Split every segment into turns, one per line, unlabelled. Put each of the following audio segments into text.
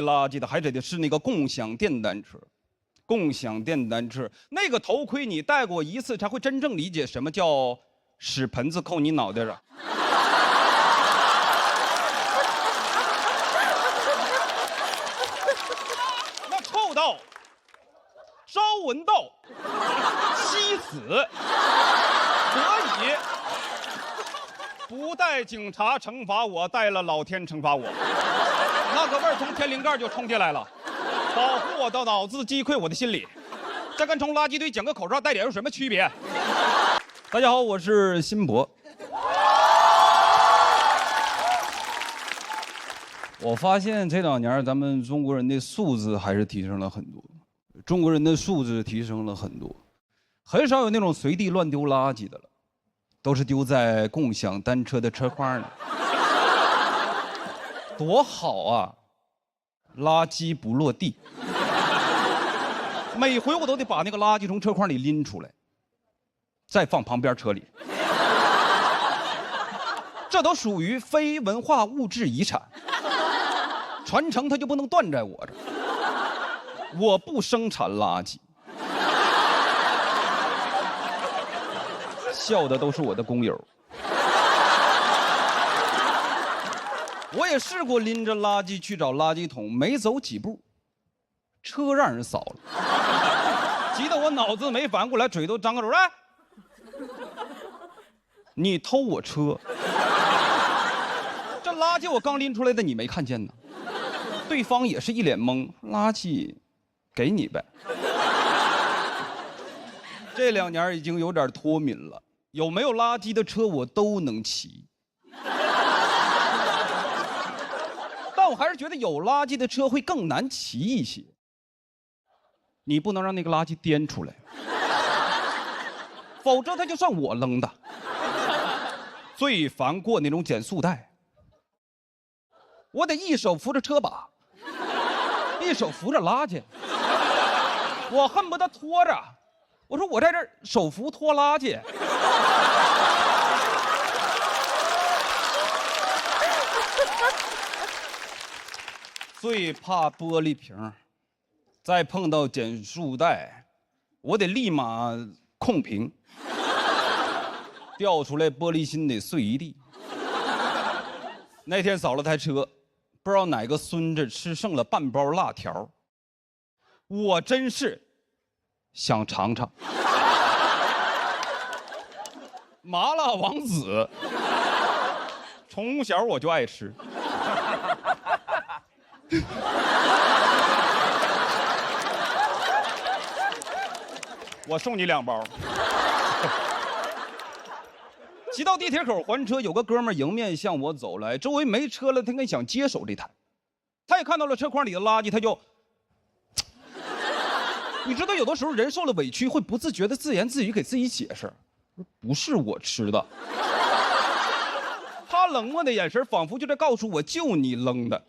垃圾的还得是那个共享电单车。共享电单车那个头盔你戴过一次，才会真正理解什么叫屎盆子扣你脑袋上。那臭到朝闻道，夕死，所以不带警察惩罚我，带了老天惩罚我。那个味儿从天灵盖就冲进来了，保护我的脑子，击溃我的心理。这跟从垃圾堆捡个口罩带点有什么区别？大家好，我是辛博。我发现这2年咱们中国人的素质还是提升了很多，中国人的素质提升了很多，很少有那种随地乱丢垃圾的了，都是丢在共享单车的车筐里。多好啊！垃圾不落地。每回我都得把那个垃圾从车筐里拎出来，再放旁边车里。这都属于非文化物质遗产，传承它就不能断在我这儿。我不生产垃圾，笑的都是我的工友。我也试过拎着垃圾去找垃圾桶，没走几步，车让人扫了，急得我脑子没反过来，嘴都张个来。你偷我车，这垃圾我刚拎出来的，你没看见呢？对方也是一脸懵，垃圾给你呗。这2年已经有点脱敏了，有没有垃圾的车我都能骑。但我还是觉得有垃圾的车会更难骑一些。你不能让那个垃圾颠出来，否则它就算我扔的。最烦过那种减速带，我得一手扶着车把，一手扶着垃圾，我恨不得拖着。我说我在这儿手扶拖垃圾。最怕玻璃瓶，再碰到减速带，我得立马控屏，掉出来玻璃心得碎一地。那天扫了台车，不知道哪个孙子吃剩了半包辣条，我真是想尝尝。麻辣王子，从小我就爱吃。我送你2包。骑到地铁口还车，有个哥们儿迎面向我走来，周围没车了，他跟想接手这台，他也看到了车筐里的垃圾，他就，你知道有的时候人受了委屈会不自觉的自言自语给自己解释，不是我吃的。他冷漠的眼神仿佛就在告诉我，就你扔的。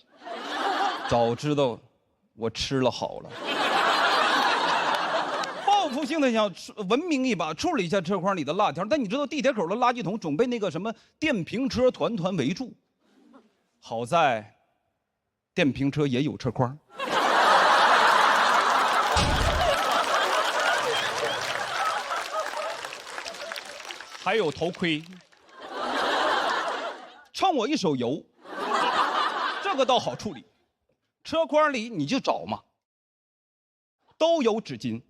早知道我吃了好了。报复性的想文明一把，处理一下车筐里的辣条，但你知道地铁口的垃圾桶总被那个什么电瓶车团团围住。好在电瓶车也有车筐。还有头盔，蹭我一手油，这个倒好处理。车筐里你就找嘛，都有纸巾。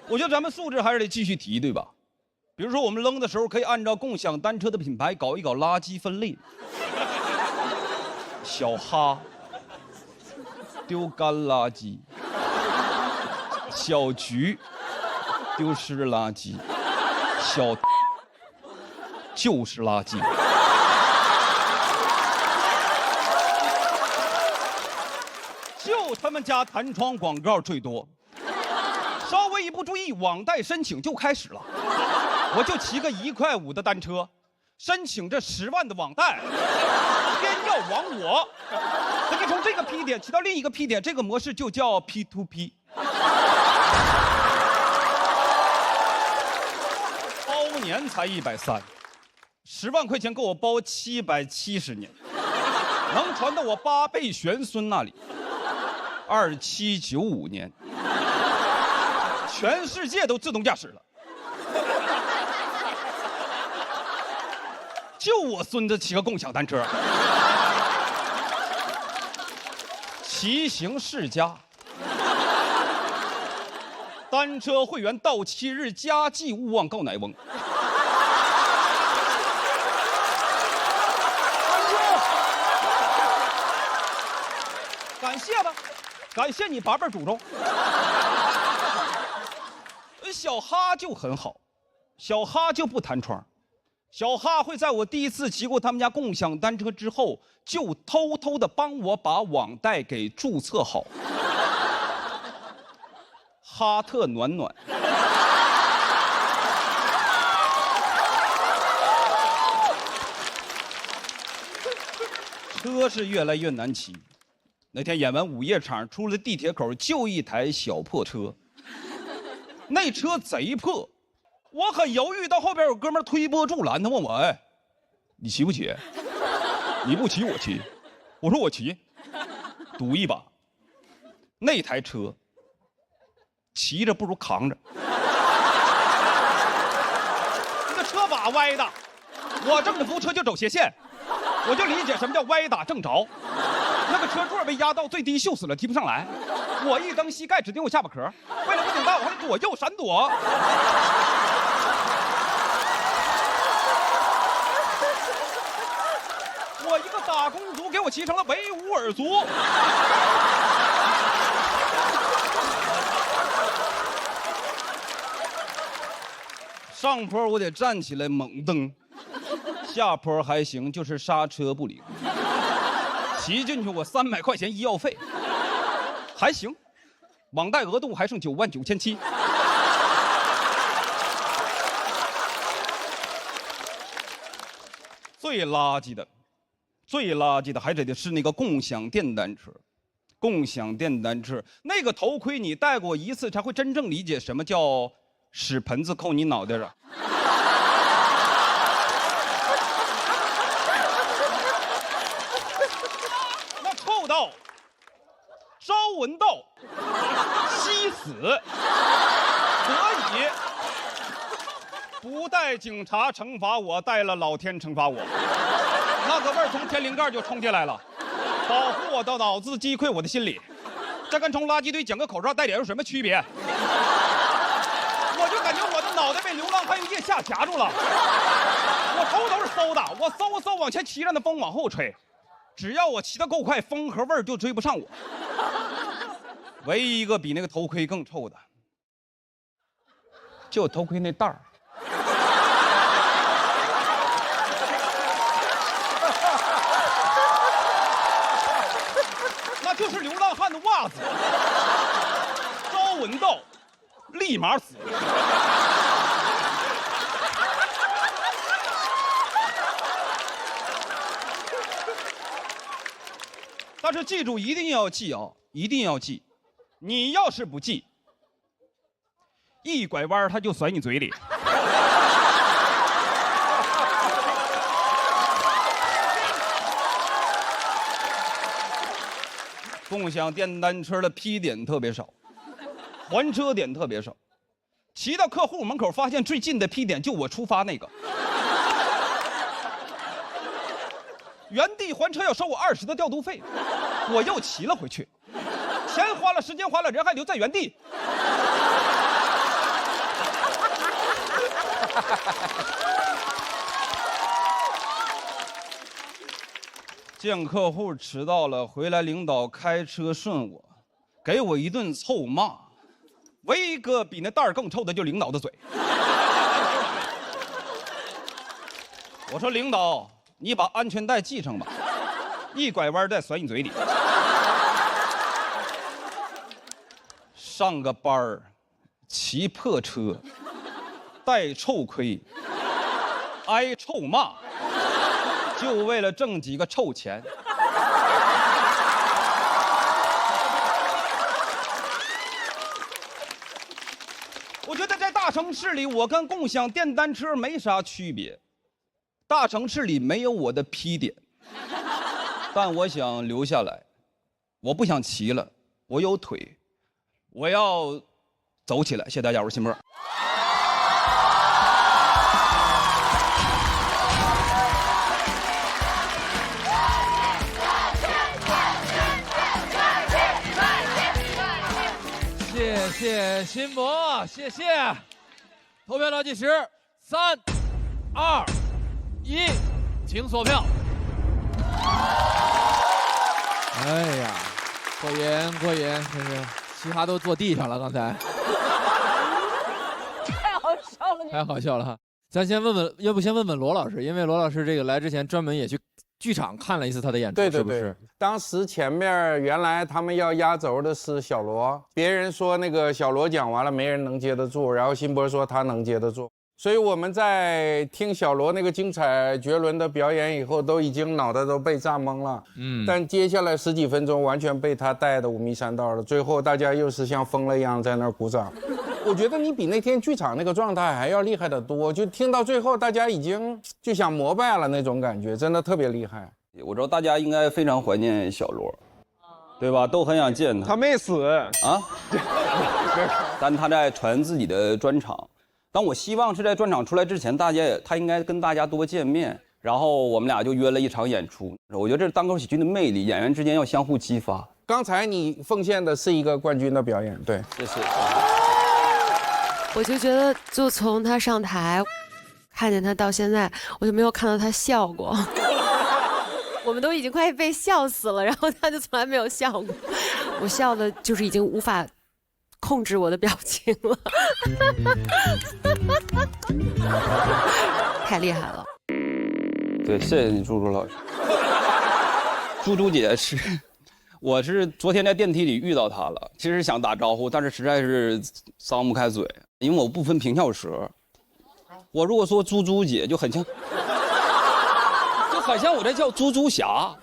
我觉得咱们素质还是得继续提，对吧？比如说我们扔的时候，可以按照共享单车的品牌搞一搞垃圾分类。小哈丢干垃圾，小菊丢湿垃圾，小就是垃圾。就他们家弹窗广告最多，稍微一不注意，网贷申请就开始了。我就骑个1块5的单车，申请这10万的网贷，偏要网我。他就从这个 P 点骑到另一个 P 点，这个模式就叫 P2P。包年才130，10万块钱够我包770年。能传到我8辈玄孙那里。2795年，全世界都自动驾驶了，就我孙子骑个共享单车，骑行世家。单车会员到期日加计勿忘告乃翁。感谢吧，感谢你8辈祖宗。小哈就很好，小哈就不弹窗，小哈会在我第一次骑过他们家共享单车之后，就偷偷的帮我把网贷给注册好。哈特暖暖。车是越来越难骑。那天演完午夜场，出了地铁口就一台小破车，那车贼破，我很犹豫，到后边有哥们推波助澜，他问我：“哎，你骑不骑？你不骑我骑。”我说：“我骑，赌一把。”那台车骑着不如扛着，这个车把歪的，我正着扶车就走斜线，我就理解什么叫歪打正着。那个车座被压到最低，锈死了，提不上来。我一蹬膝盖，指定我下巴壳。为了不顶到，我还左右闪躲。我一个打工族给我骑成了维吾尔族。上坡我得站起来猛蹬，下坡还行，就是刹车不灵。骑进去我300块钱医药费，还行，网贷额度还剩99700。最垃圾的还得是那个共享电单车。共享电单车那个头盔你戴过一次才会真正理解什么叫屎盆子扣你脑袋上。那臭到朝闻道夕死，所以不带警察惩罚我，带了老天惩罚我。那个味儿从天灵盖就冲进来了，保护我的脑子，击溃我的心理。这跟从垃圾堆捡个口罩带点有什么区别？我就感觉我的脑袋被流浪汉用腋下夹住了。我头都是馊的，我嗖往前骑着，那风往后吹。只要我骑得够快，风和味儿就追不上我。唯一一个比那个头盔更臭的，就头盔那袋儿。那就是流浪汉的袜子，朝闻道，立马死。但是记住，一定要记啊，一定要记。你要是不记，一拐弯他就甩你嘴里。共享电单车的批点特别少，还车点特别少。骑到客户门口，发现最近的批点就我出发那个。原地还车要收我20的调度费，我又骑了回去，钱花了，时间花了，人还留在原地。见客户迟到了，回来领导开车顺我，给我一顿臭骂。唯一一个比那袋儿更臭的，就领导的嘴。我说领导，你把安全带系上吧，一拐弯再甩你嘴里。上个班儿，骑破车，戴臭盔，挨臭骂。就为了挣几个臭钱。我觉得在大城市里，我跟共享电单车没啥区别。大城市里没有我的批点，但我想留下来，我不想骑了，我有腿，我要走起来。谢谢大家，我是辛波。
谢谢辛博，谢谢。投票倒计时，3、2、1，请锁票。哎呀，过瘾过瘾，真是，其他都坐地上了，刚才。
太好笑了，
太好笑了哈！咱先问问，要不先问问罗老师，因为罗老师这个来之前专门也去剧场看了一次他的演出，
对对对，
是不是？
当时前面原来他们要压轴的是小罗，别人说那个小罗讲完了没人能接得住，然后辛波说他能接得住，所以我们在听小罗那个精彩绝伦的表演以后，都已经脑袋都被炸懵了。但接下来10几分钟完全被他带的五迷三道了，最后大家又是像疯了一样在那儿鼓掌。我觉得你比那天剧场那个状态还要厉害得多，就听到最后大家已经就想膜拜了那种感觉，真的特别厉害。
我知道大家应该非常怀念小罗，对吧？都很想见他。
他没死啊，
但他在传自己的专场。但我希望是在专场出来之前，他应该跟大家多见面，然后我们俩就约了一场演出。我觉得这是单口喜剧的魅力，演员之间要相互激发。
刚才你奉献的是一个冠军的表演，对，
谢谢。
我就觉得，就从他上台看见他到现在，我就没有看到他笑过。我们都已经快被笑死了，然后他就从来没有笑过。我笑的就是已经无法控制我的表情了，太厉害了。
对，谢谢你，猪猪老师。猪猪姐是，我是昨天在电梯里遇到她了，其实想打招呼，但是实在是张不开嘴，因为我不分平翘舌。我如果说猪猪姐，就很像我在叫猪猪侠。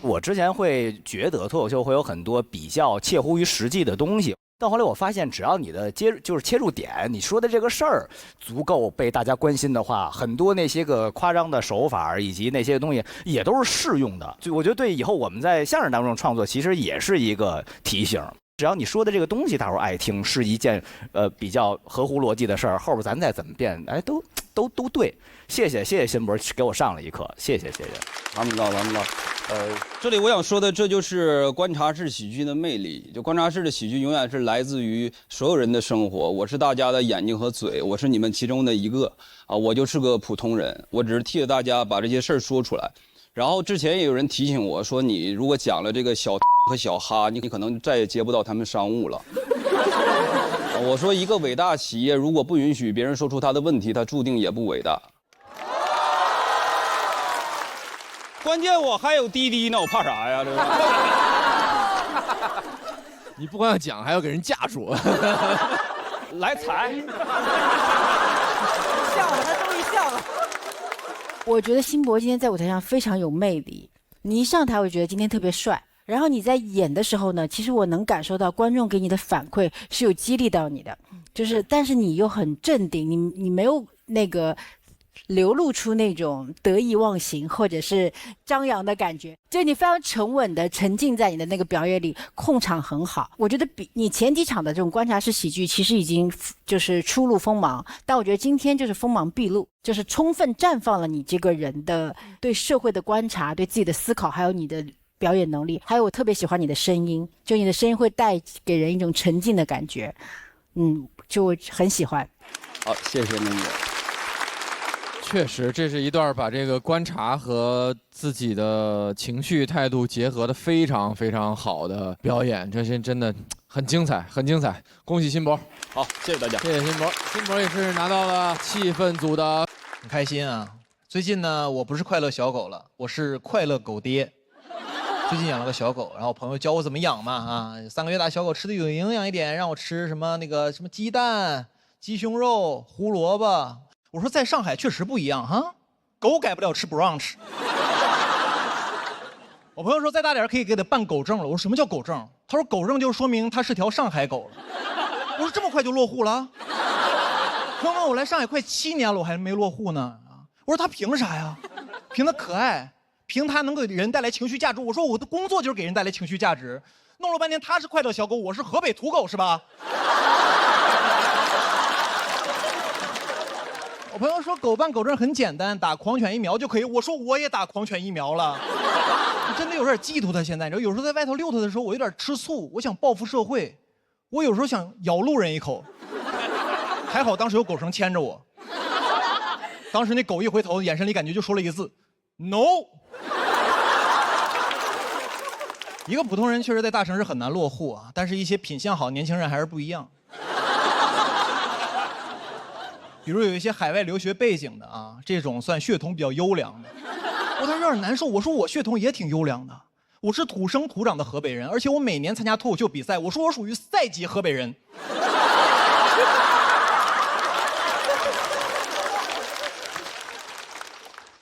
我之前会觉得脱口秀会有很多比较切乎于实际的东西，但后来我发现，只要你的切入点，你说的这个事儿足够被大家关心的话，很多那些个夸张的手法以及那些东西也都是适用的。就我觉得对以后我们在相声当中创作，其实也是一个提醒。只要你说的这个东西大伙儿爱听，是一件比较合乎逻辑的事儿，后边咱再怎么变，哎，都对。谢谢辛博给我上了一课，谢谢。
咱们到。这里我想说的，这就是观察式喜剧的魅力。就观察式的喜剧永远是来自于所有人的生活，我是大家的眼睛和嘴，我是你们其中的一个啊，我就是个普通人，我只是替着大家把这些事儿说出来。然后之前也有人提醒我说，你如果讲了这个小和小哈，你可能再也接不到他们商务了。我说一个伟大企业如果不允许别人说出他的问题，他注定也不伟大。关键我还有滴滴呢，我怕啥呀？这是。
你不光要讲，还要给人架住。
来财。
笑了，他终于笑了。我觉得辛博今天在舞台上非常有魅力，你一上台我觉得今天特别帅，然后你在演的时候呢，其实我能感受到观众给你的反馈是有激励到你的，就是但是你又很镇定，你没有那个流露出那种得意忘形或者是张扬的感觉，就你非常沉稳的沉浸在你的那个表演里，控场很好。我觉得比你前几场的这种观察式喜剧其实已经就是初露锋芒，但我觉得今天就是锋芒毕露，就是充分绽放了你这个人的对社会的观察，对自己的思考，还有你的表演能力。还有我特别喜欢你的声音，就你的声音会带给人一种沉浸的感觉，就很喜欢。
好，谢谢您。
确实，这是一段把这个观察和自己的情绪态度结合的非常非常好的表演，这些真的很精彩，很精彩。恭喜辛博！
好，谢谢大家。
谢谢辛博，辛博也是拿到了气氛组的，
很开心啊！最近呢，我不是快乐小狗了，我是快乐狗爹。最近养了个小狗，然后朋友教我怎么养嘛啊，3个月大小狗吃的有营养一点，让我吃什么鸡蛋、鸡胸肉、胡萝卜。我说在上海确实不一样哈，狗改不了吃 brunch。我朋友说再大点可以给他办狗证了。我说什么叫狗证？他说狗证就说明他是条上海狗了。我说这么快就落户了？朋友们，我来上海快7年了，我还没落户呢。我说他凭啥呀？凭他可爱，凭它能给人带来情绪价值。我说我的工作就是给人带来情绪价值，弄了半天他是快乐小狗，我是河北土狗是吧？我朋友说狗办狗证很简单，打狂犬疫苗就可以。我说我也打狂犬疫苗了，我真的有点嫉妒他。现在你知道，有时候在外头遛他的时候，我有点吃醋，我想报复社会，我有时候想咬路人一口。还好当时有狗绳牵着我，当时那狗一回头，眼神里感觉就说了一个字 ：no。一个普通人确实在大城市很难落户啊，但是一些品相好年轻人还是不一样。比如有一些海外留学背景的啊，这种算血统比较优良的。我当时有点难受，我说我血统也挺优良的，我是土生土长的河北人，而且我每年参加脱口秀比赛，我说我属于赛级河北人。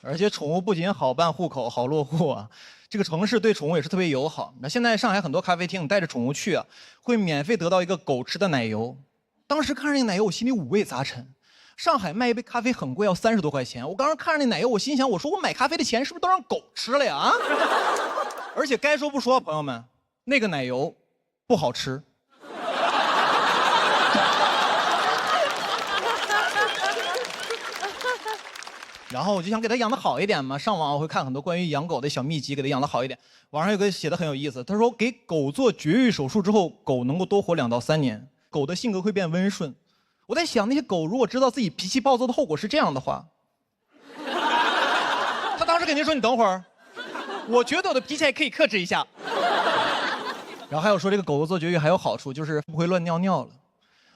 而且宠物不仅好办户口、好落户啊，这个城市对宠物也是特别友好。那现在上海很多咖啡厅，你带着宠物去啊，会免费得到一个狗吃的奶油。当时看着那奶油，我心里五味杂陈。上海卖一杯咖啡很贵，要30多块钱。我刚刚看着那奶油，我心想，我说我买咖啡的钱是不是都让狗吃了呀？而且该说不说，朋友们，那个奶油不好吃。然后我就想给它养得好一点嘛，上网我会看很多关于养狗的小秘籍，给它养得好一点。网上有个写的很有意思，他说给狗做绝育手术之后，狗能够多活2到3年，狗的性格会变温顺。我在想，那些狗如果知道自己脾气暴躁的后果是这样的话，他当时肯定说：“你等会儿，我觉得我的脾气还可以克制一下。”然后还有说这个狗狗做绝育还有好处，就是不会乱尿尿了。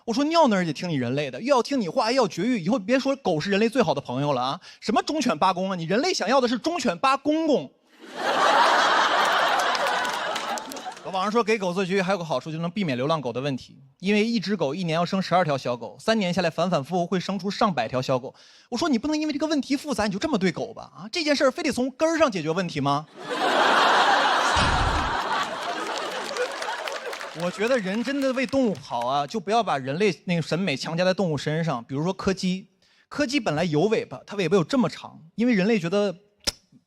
我说尿那儿也听你人类的，又要听你话，又要绝育，以后别说狗是人类最好的朋友了啊！什么忠犬八公啊？你人类想要的是忠犬八公公。网上说给狗做绝育还有个好处，就能避免流浪狗的问题，因为一只狗1年要生12条小狗，3年下来反反复复会生出上百条小狗。我说你不能因为这个问题复杂你就这么对狗吧？啊，这件事儿非得从根儿上解决问题吗？我觉得人真的为动物好啊，就不要把人类那个审美强加在动物身上。比如说柯基，柯基本来有尾巴，它尾巴有这么长，因为人类觉得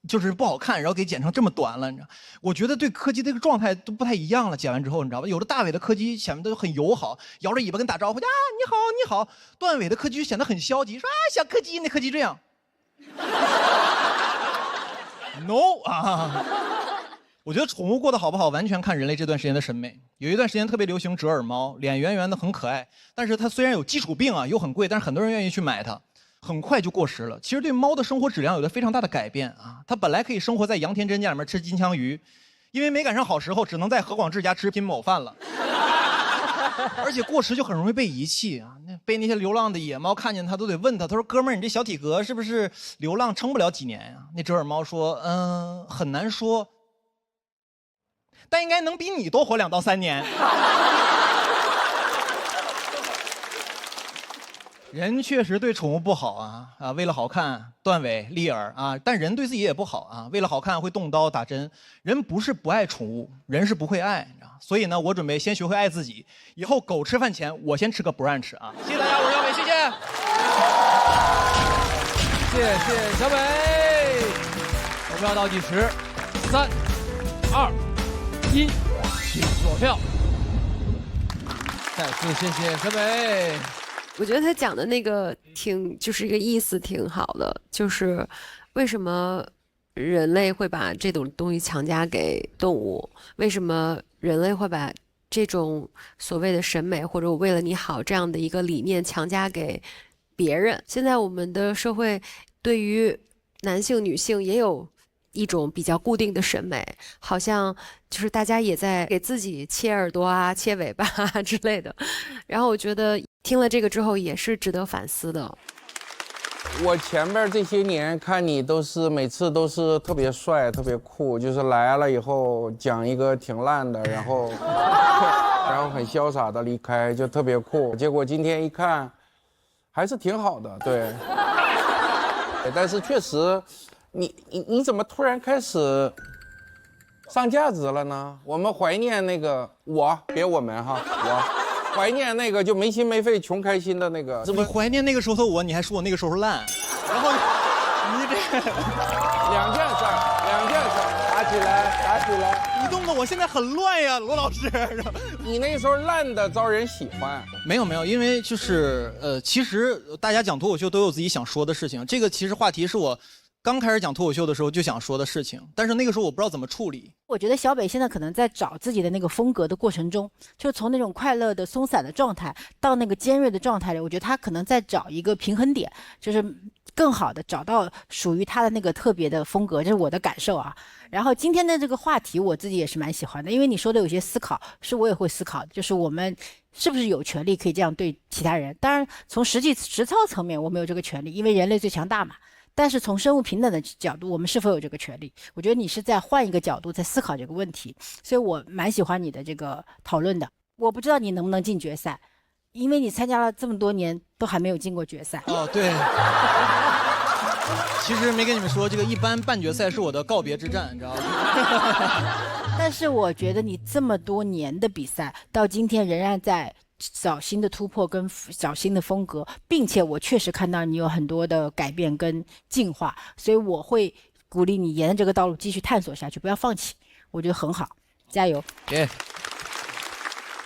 就是不好看，然后给剪成这么短了，你知道？我觉得对柯基这个状态都不太一样了。剪完之后，你知道吧？有的大尾的柯基显得都很友好，摇着尾巴跟打招呼呀，你好你好。断尾的柯基就显得很消极，说啊小柯基，那柯基这样。No 啊！我觉得宠物过得好不好，完全看人类这段时间的审美。有一段时间特别流行折耳猫，脸圆圆的很可爱，但是它虽然有基础病啊，又很贵，但是很多人愿意去买它。很快就过时了。其实对猫的生活质量有着非常大的改变啊！它本来可以生活在杨天真家里面吃金枪鱼，因为没赶上好时候，只能在何广智家吃拼某饭了。而且过时就很容易被遗弃啊！被那些流浪的野猫看见它都得问它，他说：“哥们儿，你这小体格是不是流浪撑不了几年呀？”那折耳猫说：“很难说，但应该能比你多活2到3年。”人确实对宠物不好啊，为了好看断尾立耳啊，但人对自己也不好啊，为了好看会动刀打针。人不是不爱宠物，人是不会爱，你知道？所以呢，我准备先学会爱自己，以后狗吃饭前我先吃个 brunch 啊！谢谢大家，我是小北，谢谢。
谢谢小北。投票倒计时，3、2、1，请锁票。再次谢谢小北。
我觉得他讲的那个就是一个意思挺好的，就是为什么人类会把这种东西强加给动物？为什么人类会把这种所谓的审美或者我为了你好这样的一个理念强加给别人？现在我们的社会对于男性、女性也有一种比较固定的审美，好像就是大家也在给自己切耳朵啊、切尾巴啊之类的。然后我觉得听了这个之后也是值得反思的。
我前边这些年看你每次都是特别帅、特别酷，就是来了以后讲一个挺烂的，然后很潇洒的离开，就特别酷。结果今天一看，还是挺好的，对。但是确实。你怎么突然开始上价值了呢？我们怀念那个别我们哈，我怀念那个就没心没肺穷开心的那个。
你怀念那个时候的我，你还说我那个时候烂，然后你这
两件事。起来，打起来！
你弄得我现在很乱呀，罗老师。
你那时候烂的招人喜欢。
没有没有，因为就是其实大家讲脱口秀都有自己想说的事情，这个其实话题是我刚开始讲脱口秀的时候就想说的事情，但是那个时候我不知道怎么处理。
我觉得小北现在可能在找自己的那个风格的过程中，就从那种快乐的松散的状态到那个尖锐的状态里，我觉得他可能在找一个平衡点，就是更好的找到属于他的那个特别的风格，这是我的感受啊。然后今天的这个话题我自己也是蛮喜欢的，因为你说的有些思考是我也会思考的，就是我们是不是有权利可以这样对其他人？当然从实操层面我们有这个权利，因为人类最强大嘛。但是从生物平等的角度，我们是否有这个权利？我觉得你是在换一个角度在思考这个问题，所以我蛮喜欢你的这个讨论的。我不知道你能不能进决赛，因为你参加了这么多年都还没有进过决赛。
哦，对。其实没跟你们说，这个一般半决赛是我的告别之战，你知道吗？
但是我觉得你这么多年的比赛，到今天仍然在找新的突破跟找新的风格，并且我确实看到你有很多的改变跟进化，所以我会鼓励你沿着这个道路继续探索下去，不要放弃，我觉得很好，加油。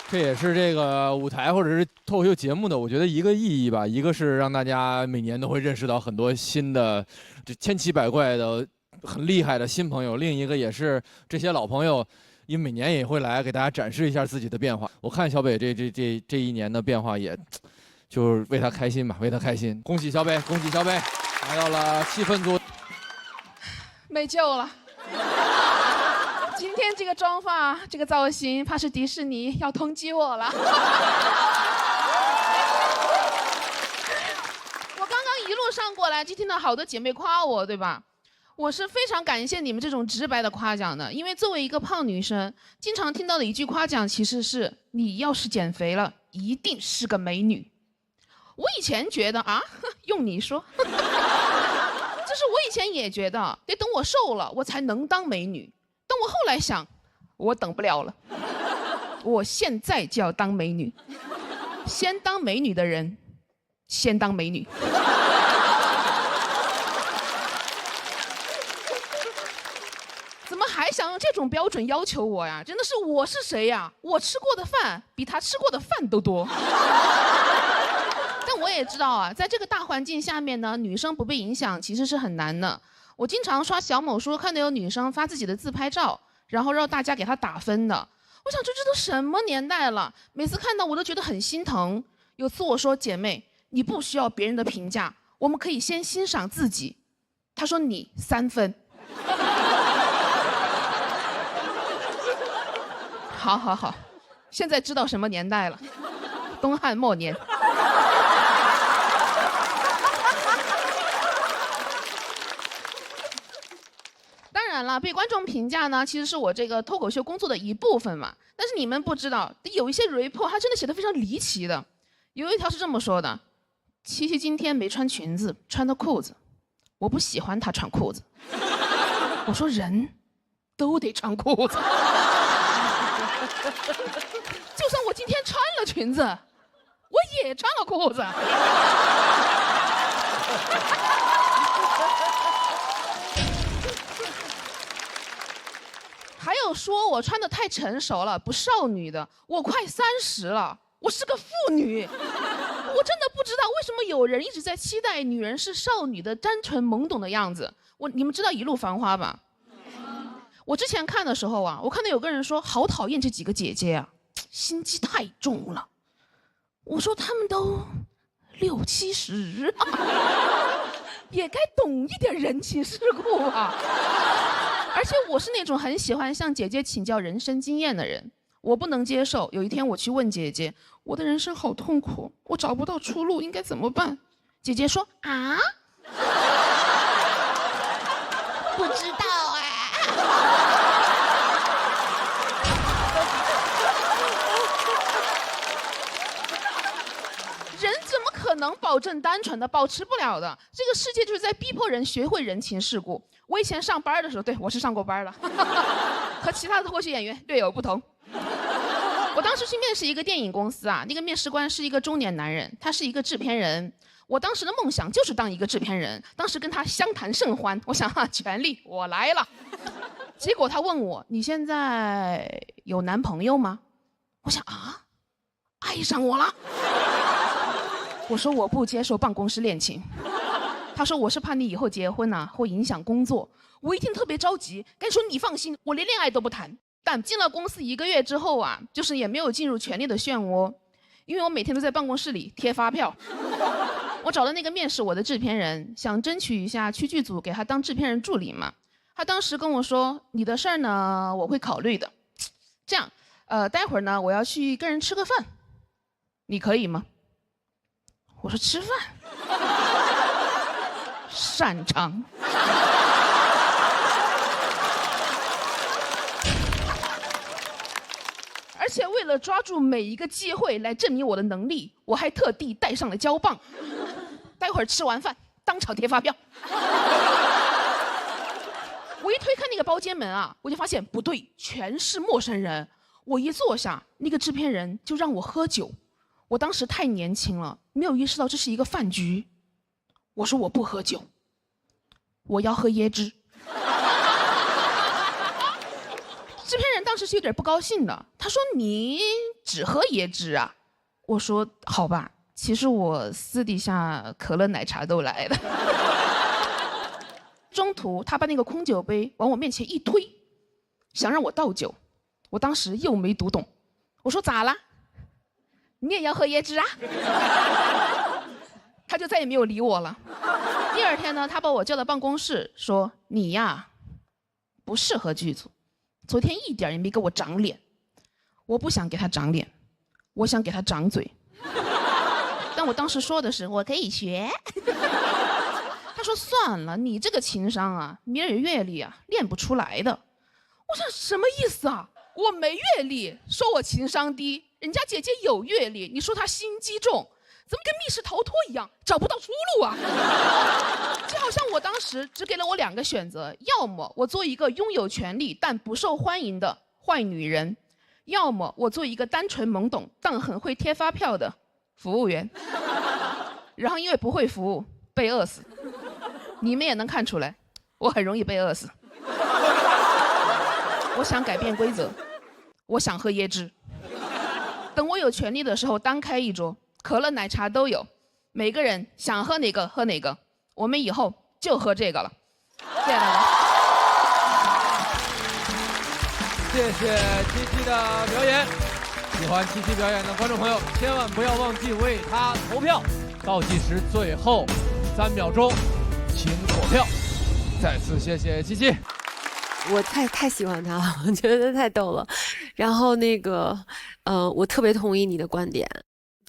这也是这个舞台或者是脱口秀节目的，我觉得一个意义吧。一个是让大家每年都会认识到很多新的、这千奇百怪的、很厉害的新朋友；另一个也是这些老朋友，因为每年也会来给大家展示一下自己的变化。我看小北这一年的变化，也就是为他开心吧，为他开心。恭喜小北，恭喜小北，拿到了气氛组。
没救了。今天这个妆发，这个造型，怕是迪士尼要通缉我了。我刚刚一路上过来，就听到好多姐妹夸我，对吧？我是非常感谢你们这种直白的夸奖的，因为作为一个胖女生，经常听到的一句夸奖其实是“你要是减肥了，一定是个美女”。我以前觉得啊，用你说，就是我以前也觉得得等我瘦了，我才能当美女。但我后来想，我等不了了，我现在就要当美女。先当美女的人，先当美女。怎么还想用这种标准要求我呀？真的是我是谁呀？我吃过的饭比他吃过的饭都多。但我也知道啊，在这个大环境下面呢，女生不被影响其实是很难的。我经常刷小某书，看到有女生发自己的自拍照，然后让大家给她打分的。我想这都什么年代了？每次看到我都觉得很心疼。有次我说姐妹，你不需要别人的评价，我们可以先欣赏自己。她说你3分。好好好，现在知道什么年代了？东汉末年。当然了，被观众评价呢，其实是我这个脱口秀工作的一部分嘛。但是你们不知道，有一些 report 它真的写得非常离奇的。有一条是这么说的：七七今天没穿裙子，穿的裤子，我不喜欢她穿裤子。我说人都得穿裤子，就算我今天穿了裙子，我也穿了裤子。还有说我穿得太成熟了，不少女的。我快30了，我是个妇女。我真的不知道为什么有人一直在期待女人是少女的单纯懵懂的样子。你们知道《一路繁花》吧？我之前看的时候啊，我看到有个人说好讨厌这几个姐姐啊，心机太重了。我说她们都60、70了，也该懂一点人情世故啊。而且我是那种很喜欢向姐姐请教人生经验的人，我不能接受有一天我去问姐姐，我的人生好痛苦，我找不到出路，应该怎么办？姐姐说啊，不知道啊。人怎么可能保证单纯的？保持不了的。这个世界就是在逼迫人学会人情世故。我以前上班的时候，对，我是上过班的，和其他的脱口秀演员略有不同。我当时去面试一个电影公司啊，那个面试官是一个中年男人，他是一个制片人。我当时的梦想就是当一个制片人，当时跟他相谈甚欢，我想权力我来了。结果他问我：“你现在有男朋友吗？”我想啊，爱上我了。我说我不接受办公室恋情。他说我是怕你以后结婚啊会影响工作。我一听特别着急，该说你放心，我连恋爱都不谈。但进了公司1个月之后啊，就是也没有进入权力的漩涡，因为我每天都在办公室里贴发票。我找了那个面试我的制片人，想争取一下去剧组给他当制片人助理嘛。他当时跟我说：“你的事儿呢，我会考虑的。这样，待会儿呢，我要去跟人吃个饭，你可以吗？”我说：“吃饭，擅长。”而且为了抓住每一个机会来证明我的能力，我还特地带上了胶棒。待会儿吃完饭，当场贴发票。我一推开那个包间门啊，我就发现不对，全是陌生人。我一坐下，那个制片人就让我喝酒。我当时太年轻了，没有意识到这是一个饭局。我说我不喝酒，我要喝椰汁。制片人当时是有点不高兴的，他说：“你只喝椰汁啊？”我说：“好吧，其实我私底下可乐奶茶都来的。”中途他把那个空酒杯往我面前一推，想让我倒酒。我当时又没读懂，我说：“咋啦？你也要喝椰汁啊？”他就再也没有理我了。第二天呢，他把我叫到办公室说：“你呀，不适合剧组。昨天一点也没给我长脸。”我不想给他长脸，我想给他长嘴。但我当时说的是我可以学。他说：“算了，你这个情商啊，没有阅历啊，练不出来的。”我想什么意思啊？我没阅历，说我情商低，人家姐姐有阅历，你说她心机重，怎么跟密室逃脱一样，找不到出路啊？就好像我当时只给了我2个选择，要么我做一个拥有权利但不受欢迎的坏女人，要么我做一个单纯懵懂但很会贴发票的服务员。然后因为不会服务，被饿死。你们也能看出来，我很容易被饿死。我想改变规则，我想喝椰汁。等我有权利的时候，单开一桌，可乐奶茶都有，每个人想喝哪个喝哪个。我们以后就喝这个了。谢谢大家。
谢谢七七的表演。喜欢七七表演的观众朋友，千万不要忘记为他投票。倒计时最后3秒钟，请投票。再次谢谢七七。
我太喜欢他了，我觉得太逗了。然后那个，我特别同意你的观点。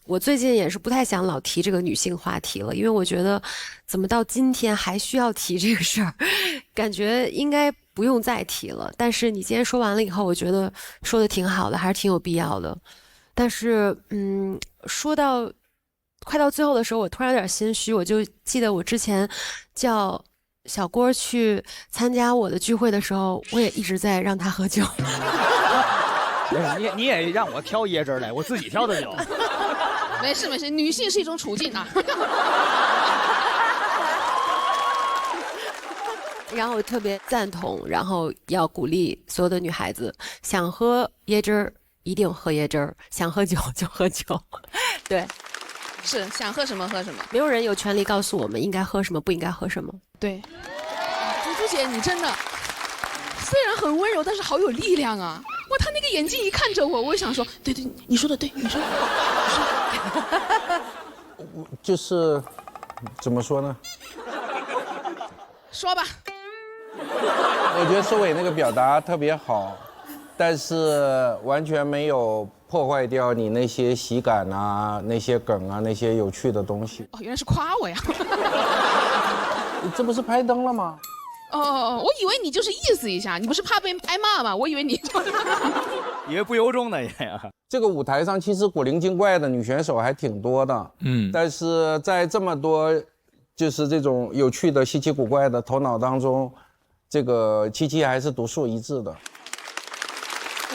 我最近也是不太想老提这个女性话题了，因为我觉得怎么到今天还需要提这个事儿，感觉应该不用再提了。但是你今天说完了以后，我觉得说的挺好的，还是挺有必要的。但是，说到快到最后的时候，我突然有点心虚，我就记得我之前叫小郭去参加我的聚会的时候，我也一直在让他喝酒。
你也让我挑椰汁来，我自己挑的酒。
没事没事，女性是一种处境啊。
然后我特别赞同，然后要鼓励所有的女孩子，想喝椰汁儿一定喝椰汁儿，想喝酒就喝酒。对，
是想喝什么喝什么，
没有人有权利告诉我们应该喝什么，不应该喝什么。
对，猪猪姐，你真的虽然很温柔，但是好有力量啊！哇，她那个眼睛一看着我，我就想说，对对，你说的对，你说的
我就是怎么说呢？
说吧。
我觉得收尾那个表达特别好，但是完全没有破坏掉你那些喜感啊、那些梗啊、那些有趣的东西。
哦，原来是夸我呀！
这不是拍灯了吗？
哦，我以为你就是意思一下，你不是怕被挨骂吗？我以为你
以为不由衷呢也。
这个舞台上其实古灵精怪的女选手还挺多的，但是在这么多就是这种有趣的、稀奇古怪的头脑当中，这个七七还是独树一帜的。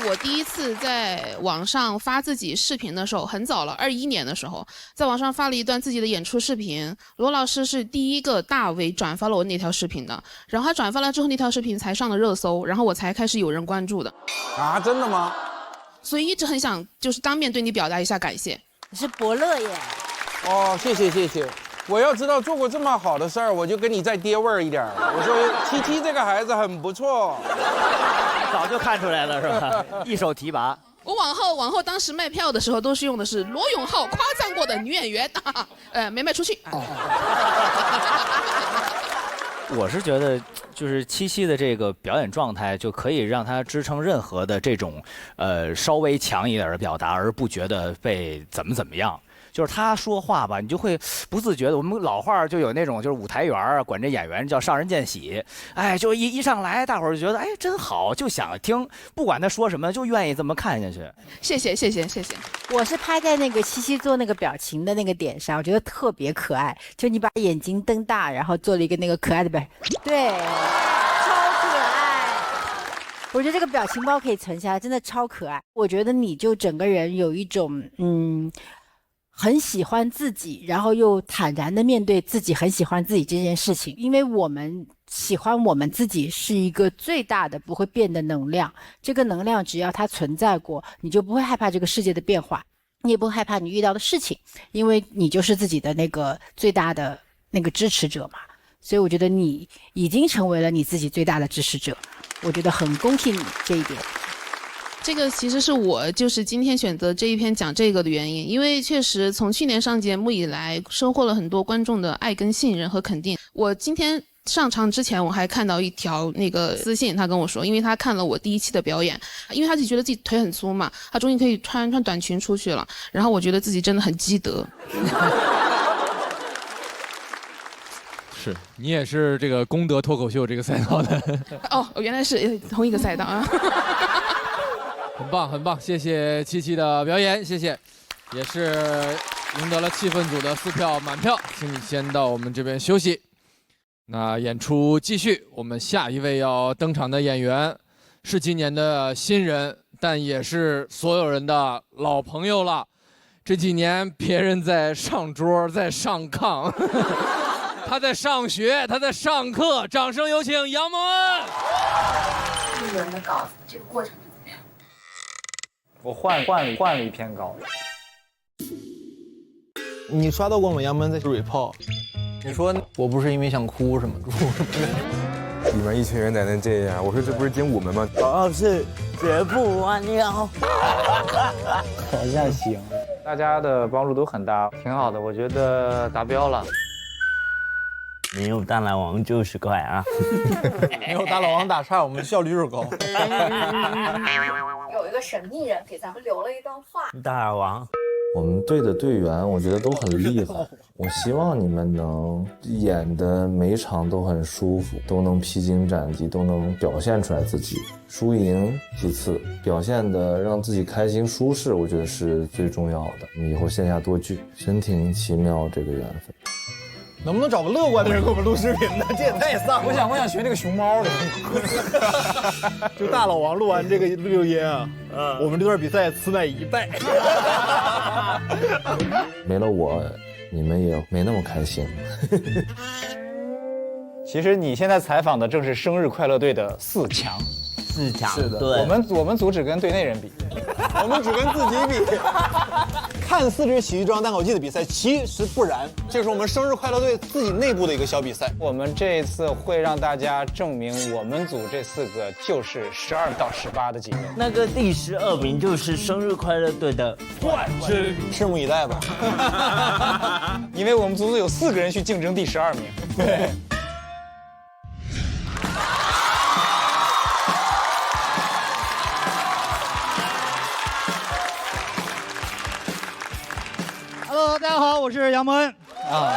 我第一次在网上发自己视频的时候，很早了，21年的时候，在网上发了一段自己的演出视频。罗老师是第一个大 V 转发了我那条视频的，然后他转发了之后，那条视频才上了热搜，然后我才开始有人关注的。
啊，真的吗？
所以一直很想就是当面对你表达一下感谢。
你是伯乐耶。
哦，谢谢谢谢。我要知道做过这么好的事儿，我就跟你再爹味儿一点。我说七七这个孩子很不错，
早就看出来了是吧？一手提拔。
我往后当时卖票的时候都是用的是罗永浩夸赞过的女演员，没卖出去。
我是觉得，就是七七的这个表演状态，就可以让他支撑任何的这种，稍微强一点的表达，而不觉得被怎么样。就是他说话吧，你就会不自觉的。我们老话就有那种，就是舞台员啊，管这演员叫上人见喜。哎，就一上来，大伙儿就觉得哎真好，就想听，不管他说什么，就愿意这么看下去。
谢谢。
我是拍在那个七七做那个表情的那个点上，我觉得特别可爱。就你把眼睛瞪大，然后做了一个那个可爱的表，对，超可爱。我觉得这个表情包可以存下来，真的超可爱。我觉得你就整个人有一种很喜欢自己，然后又坦然的面对自己很喜欢自己这件事情。因为我们喜欢我们自己是一个最大的不会变的能量，这个能量只要它存在过，你就不会害怕这个世界的变化，你也不会害怕你遇到的事情，因为你就是自己的那个最大的那个支持者嘛。所以我觉得你已经成为了你自己最大的支持者，我觉得很恭喜你这一点。
这个其实是我就是今天选择这一篇讲这个的原因，因为确实从去年上节目以来，收获了很多观众的爱跟信任和肯定。我今天上场之前，我还看到一条那个私信，他跟我说，因为他看了我第1期的表演，因为他自己觉得自己腿很粗嘛，他终于可以穿短裙出去了，然后我觉得自己真的很积德。
是你也是这个功德脱口秀这个赛道的。
哦，原来是同一个赛道啊。
很棒，很棒，谢谢七七的表演，谢谢，也是赢得了气氛组的4票满票，请你先到我们这边休息。那演出继续，我们下一位要登场的演员是今年的新人，但也是所有人的老朋友了。这几年别人在上桌，在上炕，他在上学，他在上课，掌声有请杨蒙恩。
一轮的稿子，这个过程。
我换了一篇稿。你刷到过吗？杨门在蕊炮，你说我不是因为想哭什么？
里面一群人在那这样，我说这不是精武门吗？
我是绝不忘掉。
好像行，大家的帮助都很大，挺好的，我觉得达标了。
没有大老王就是快啊！
没有大老王打岔，我们效率就是高。
有一个神秘人给咱们留了一段话。
大老王，
我们队的队员我觉得都很厉害，我希望你们能演的每场都很舒服，都能披荆斩棘，都能表现出来自己。输赢其次，表现的让自己开心舒适，我觉得是最重要的。我们以后线下多聚，真挺奇妙这个缘分。
能不能找个乐观的人给我们录视频呢？这也太丧了。我想学那个熊猫的，就大老王录完这个录音啊，我们这段比赛此乃一败。
没了我，你们也没那么开心。
其实你现在采访的正是生日快乐队的4强。
4强，
是的，
对，
我们组只跟队内人比，我们只跟自己比。看似是喜剧装单口剧的比赛，其实不然，这是我们生日快乐队自己内部的一个小比赛。我们这一次会让大家证明我们组这4个就是12到18的级别。
那个第12名就是生日快乐队的冠军，
拭目以待吧。因为我们组有4个人去竞争第12名。对。
Hello， 大家好，我是杨蒙恩啊。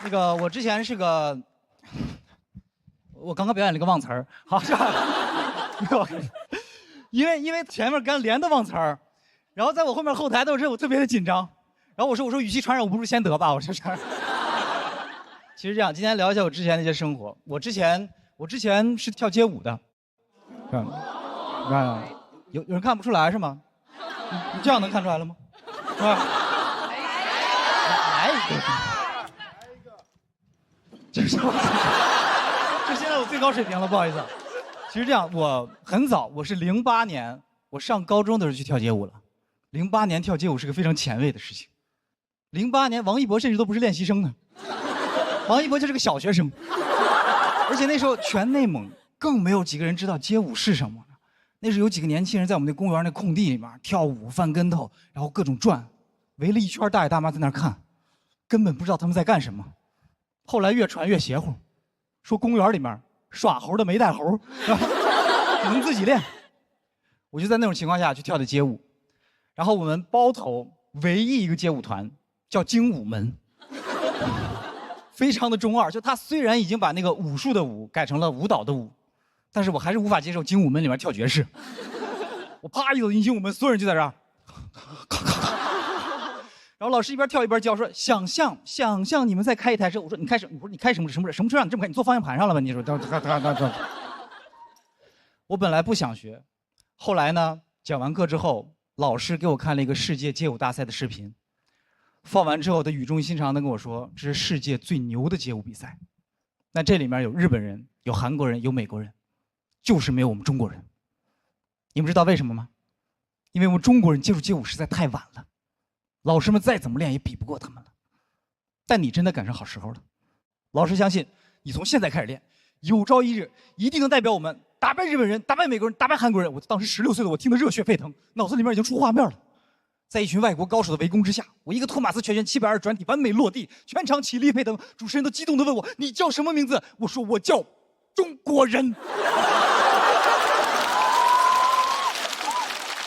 那个，我之前是个，我刚刚表演了一个忘词儿，好是吧？因为前面刚连的忘词儿，然后在我后台的时候我特别的紧张，然后我说与其传染，我不如先得吧，我说是。其实这样，今天聊一下我之前的一些生活。我之前是跳街舞的，是吧？你看，有人看不出来是吗？你这样能看出来了吗？是吧？来一个，这是现在我最高水平了，不好意思。其实这样，我很早，我是08年，我上高中的时候去跳街舞了。08年跳街舞是个非常前卫的事情。08年，王一博甚至都不是练习生呢，王一博就是个小学生。而且那时候全内蒙更没有几个人知道街舞是什么。那时候有几个年轻人在我们那公园那空地里面跳舞、翻跟头，然后各种转，围了一圈大爷大妈在那儿看，根本不知道他们在干什么。后来越传越邪乎，说公园里面耍猴的没带猴，能自己练。我就在那种情况下去跳的街舞，然后我们包头唯一一个街舞团叫精武门，非常的中二。就他虽然已经把那个武术的武改成了舞蹈的舞。但是我还是无法接受精武门里面跳爵士。我啪一走进精武门，所有人就在这儿，然后老师一边跳一边教，说想象你们再开一台车。我说你开什么？你开什么车让你这么开？你坐方向盘上了吧？你说我本来不想学，后来呢，讲完课之后，老师给我看了一个世界街舞大赛的视频，放完之后，他语重心长地跟我说，这是世界最牛的街舞比赛。那这里面有日本人，有韩国人，有美国人。就是没有我们中国人，你们知道为什么吗？因为我们中国人接触街舞实在太晚了，老师们再怎么练也比不过他们了。但你真的赶上好时候了，老师相信你从现在开始练，有朝一日一定能代表我们打败日本人、打败美国人、打败韩国人。我当时16岁的我听得热血沸腾，脑子里面已经出画面了。在一群外国高手的围攻之下，我一个托马斯全旋720转体完美落地，全场起立沸腾。主持人都激动地问我：“你叫什么名字？”我说：“我叫中国人。”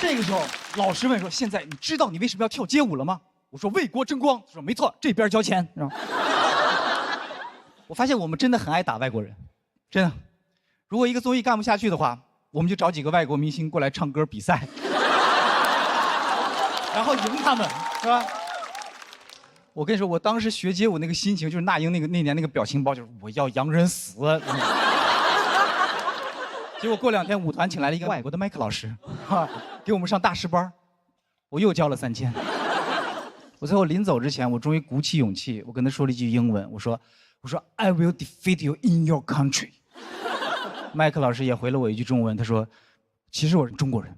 这个时候，老师问说：“现在你知道你为什么要跳街舞了吗？”我说：“为国争光。”他说：“没错，这边交钱。”我发现我们真的很爱打外国人，真的。如果一个综艺干不下去的话，我们就找几个外国明星过来唱歌比赛，然后赢他们，是吧？我跟你说，我当时学街舞那个心情，就是那英那年那个表情包，就是我要洋人死。结果过2天，舞团请来了一个外国的麦克老师，给我们上大师班，我又交了3000。我最后临走之前，我终于鼓起勇气，我跟他说了一句英文，我说 I will defeat you in your country。麦克老师也回了我一句中文，他说，其实我是中国人。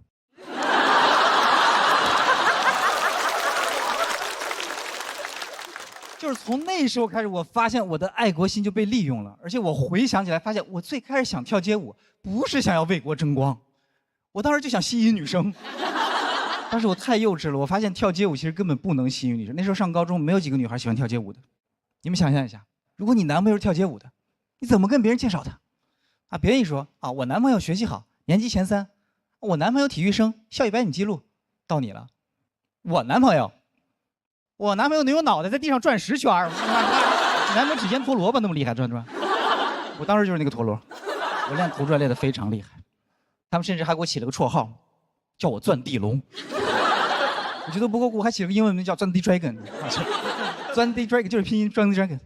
就是从那时候开始，我发现我的爱国心就被利用了，而且我回想起来，发现我最开始想跳街舞，不是想要为国争光，我当时就想吸引女生。当时我太幼稚了，我发现跳街舞其实根本不能吸引女生。那时候上高中，没有几个女孩喜欢跳街舞的。你们想象一下，如果你男朋友是跳街舞的，你怎么跟别人介绍他？啊，别人一说啊，我男朋友学习好，年级前3，我男朋友体育生，校100米记录，到你了，我男朋友能有脑袋在地上转10圈，你男朋友指尖陀螺吧，那么厉害转。我当时就是那个陀螺，我练头转练得非常厉害，他们甚至还给我起了个绰号，叫我钻地龙。我觉得不够酷，还起了个英文名叫钻地 dragon， 钻地 dragon 就是拼音钻地 dragon。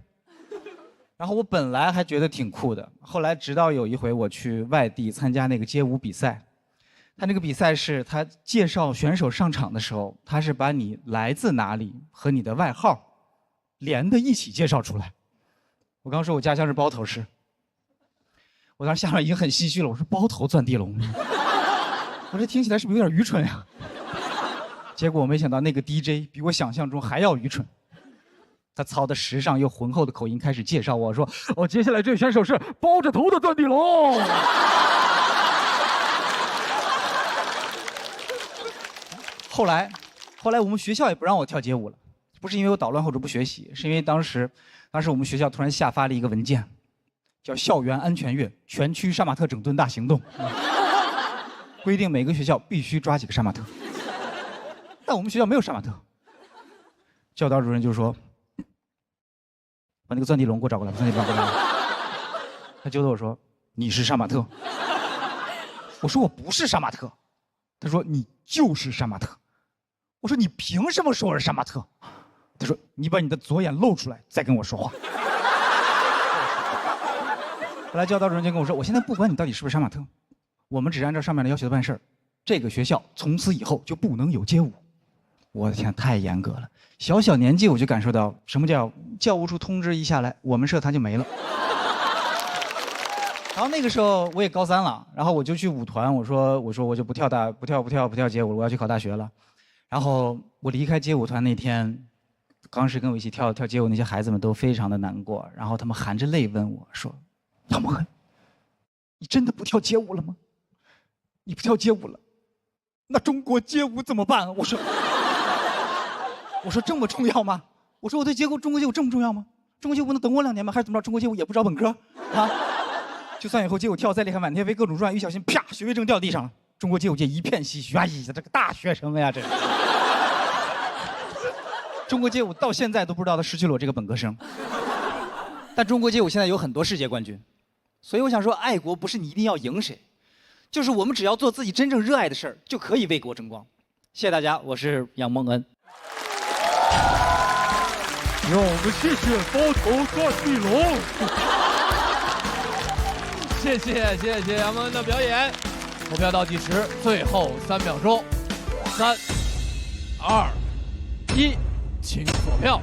然后我本来还觉得挺酷的，后来直到有一回我去外地参加那个街舞比赛，他那个比赛是他介绍选手上场的时候，他是把你来自哪里和你的外号连的一起介绍出来。我刚说我家乡是包头市，我当时下面已经很唏嘘了，我说包头钻地龙，我这听起来是不是有点愚蠢呀？结果我没想到那个 DJ 比我想象中还要愚蠢。他操的时尚又浑厚的口音开始介绍我说：“哦，接下来这位选手是包着头的钻地龙。”后来我们学校也不让我跳街舞了，不是因为我捣乱或者不学习，是因为当时我们学校突然下发了一个文件，叫《校园安全月全区杀马特整顿大行动》，规定每个学校必须抓几个杀马特。但我们学校没有杀马特，教导主任就说：“把那个钻地龙给我找过来，钻地龙过来。”他揪着我说：“你是杀马特。”我说：“我不是杀马特。”他说：“你就是杀马特。”我说：“你凭什么说我是杀马特？”他说：“你把你的左眼露出来，再跟我说话。”后来教导主任就跟我说：“我现在不管你到底是不是杀马特，我们只按照上面的要求办事儿，这个学校从此以后就不能有街舞。我的天，太严格了！小年纪我就感受到什么叫教务处通知一下来，我们社团就没了。然后那个时候我也高3了，然后我就去舞团，我说我就不跳街舞了，我要去考大学了。然后我离开街舞团那天，当时跟我一起跳街舞那些孩子们都非常的难过，然后他们含着泪问我说：“杨梦恩，你真的不跳街舞了吗？你不跳街舞了，那中国街舞怎么办？”我说这么重要吗？我说我对中国街舞这么重要吗？中国街舞能等我2年吗？还是怎么着？中国街舞也不招本科啊？就算以后街舞跳再厉害，满天飞各种转，一不小心啪，学位证掉地上了，中国街舞界一片唏嘘。哎呀，这个大学生呀，这中国街舞到现在都不知道他失去了我这个本科生。但中国街舞现在有很多世界冠军，所以我想说，爱国不是你一定要赢谁，就是我们只要做自己真正热爱的事儿，就可以为国争光。谢谢大家，我是杨梦恩。
让我们谢谢包头段碧龙。
谢谢杨梦恩的表演。投票倒计时，最后3秒钟，3、2、1，请锁票。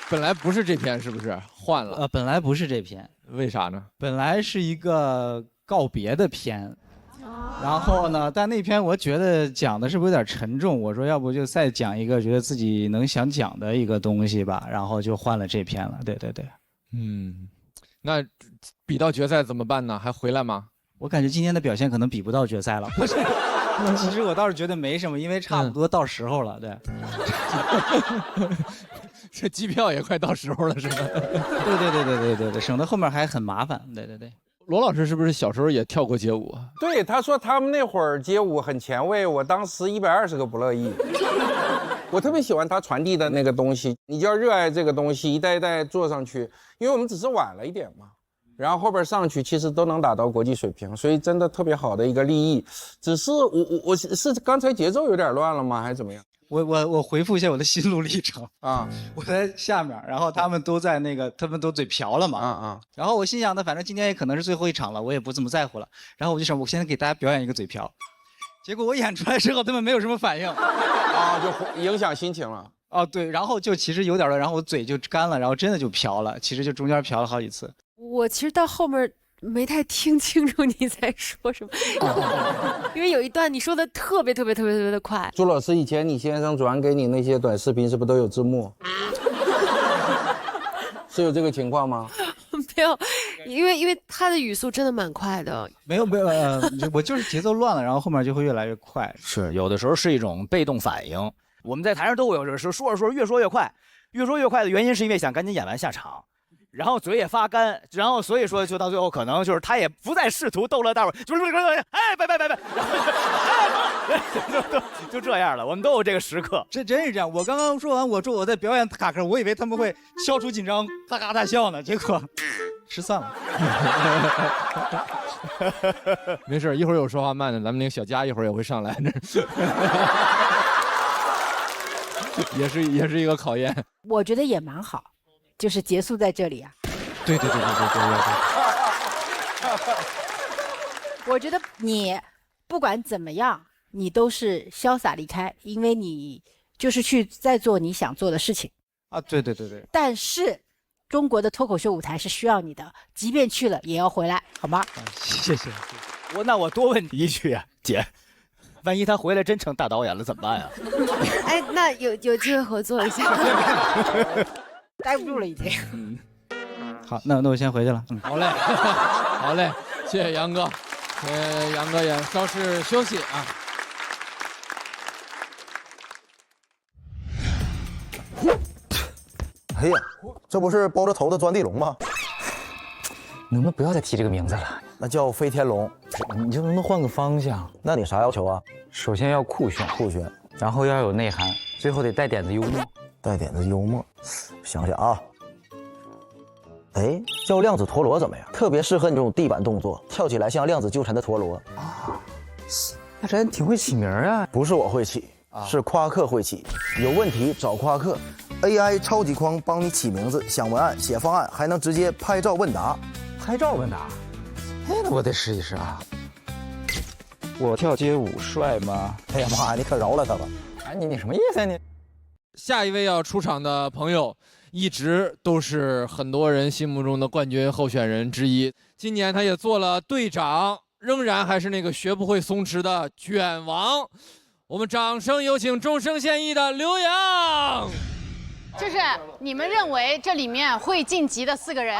本来不是这篇，是不是换了？
本来不是这篇，
为啥呢？
本来是一个告别的篇。然后呢？但那篇我觉得讲的是不是有点沉重？我说要不就再讲一个觉得自己能想讲的一个东西吧，然后就换了这篇了。对。
那比到决赛怎么办呢？还回来吗？
我感觉今天的表现可能比不到决赛了。其实我倒是觉得没什么，因为差不多到时候了。对。
这机票也快到时候了，是吧？
对，省得后面还很麻烦。对。
罗老师是不是小时候也跳过街舞？
对，他说他们那会儿街舞很前卫，我当时120个不乐意。我特别喜欢他传递的那个东西，你就要热爱这个东西，一代一代做上去。因为我们只是晚了一点嘛，然后后边上去其实都能达到国际水平，所以真的特别好的一个立意。只是我是刚才节奏有点乱了吗？还是怎么样？
我回复一下我的心路历程
啊，
我在下面，然后他们都嘴瓢了嘛，然后我心想呢，反正今天也可能是最后一场了，我也不怎么在乎了，然后我就想，我现在给大家表演一个嘴瓢，结果我演出来之后，他们没有什么反应，
就影响心情了。
对，然后就其实有点乱，然后我嘴就干了，然后真的就瓢了，其实就中间瓢了好几次。
我其实到后面没太听清楚你在说什么，因为有一段你说的特别的快。
朱老师，以前你先生转给你那些短视频是不是都有字幕？是有这个情况吗？
没有，因为他的语速真的蛮快的。
没有，我就是节奏乱了，然后后面就会越来越快。
是有的时候是一种被动反应。我们在台上都有这说着越说越快的原因是因为想赶紧演完下场。然后嘴也发干，然后所以说就到最后可能就是他也不再试图逗乐大伙，就是拜，就这样了。我们都有这个时刻，
这真是这样。我刚刚说完，我说我在表演卡壳，我以为他们会消除紧张，哈哈大笑呢，结果失散了。
没事，一会儿有说话慢的，咱们那个小佳一会儿也会上来，也是一个考验。
我觉得也蛮好。就是结束在这里啊！
对。
我觉得你不管怎么样，你都是潇洒离开，因为你就是去在做你想做的事情
啊！对。
但是中国的脱口秀舞台是需要你的，即便去了也要回来，好吗？
谢谢。
那我多问你一句啊，姐，万一他回来真成大导演了怎么办呀？
哎，那有机会合作一下。
待不住了已经。
好，那我先回去了。
好嘞，谢谢杨哥，杨哥也稍事休息啊。
哎呀，这不是包着头的钻地龙吗？
能不能不要再提这个名字了？
那叫飞天龙。
你就能不能换个方向？
那你啥要求啊？
首先要酷炫，然后要有内涵，最后得带点子幽默。
想想啊，哎，叫量子陀螺怎么样？特别适合你这种地板动作，跳起来像量子纠缠的陀螺。
那真挺会起名啊！
不是我会起，是夸克会起。有问题找夸克 ，AI 超级框帮你起名字、想文案、写方案，还能直接拍照问答。
那我得试一试啊。我跳街舞帅吗？哎呀妈呀，你可饶了他吧！哎，你什么意思啊你？
下一位要出场的朋友，一直都是很多人心目中的冠军候选人之一。今年他也做了队长，仍然还是那个学不会松弛的卷王。我们掌声有请终生现役的刘洋。
就是你们认为这里面会晋级的4个人，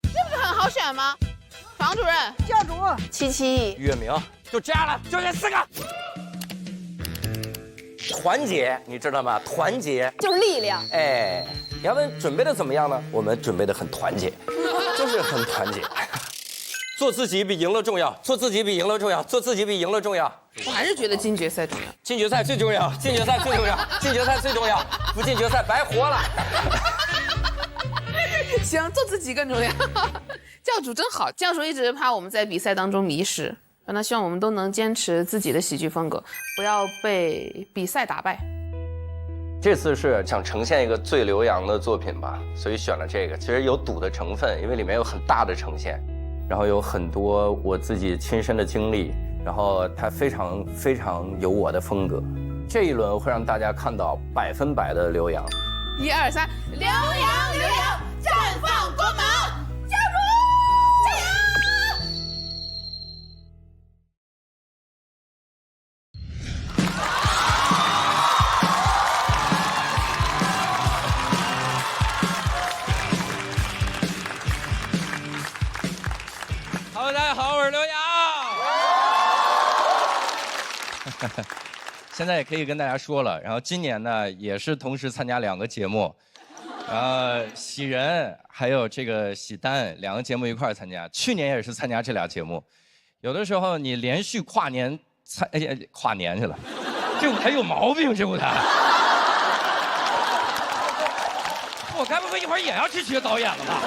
这不是很好选吗？房主任、
教主、77、
月明，就这样了，就这4个。团结，你知道吗？团结
就是力量。
哎，你要问准备的怎么样呢？我们准备的很团结，就是很团结。做自己比赢了重要，做自己比赢了重要，做自己比赢了重要。
我还是觉得进决赛重要。
进决赛最重要，进决赛最重要，进决赛最重要，不进决赛白活了。
行，做自己更重要。教主真好，教主一直怕我们在比赛当中迷失，那希望我们都能坚持自己的喜剧风格，不要被比赛打败。
这次是想呈现一个最刘洋的作品吧，所以选了这个。其实有赌的成分，因为里面有很大的呈现，然后有很多我自己亲身的经历，然后它非常非常有我的风格。这一轮会让大家看到100%的刘洋。
1、2、3，刘洋，刘洋，绽放光芒！教主，加油！Hello，
大家好，我是刘洋。
现在也可以跟大家说了，然后今年呢也是同时参加2个节目，喜人还有这个喜丹2个节目一块儿参加。去年也是参加这俩节目，有的时候你连续跨年跨年去了，这舞台有毛病，这舞台。我该不会一会儿也要去学导演了吧？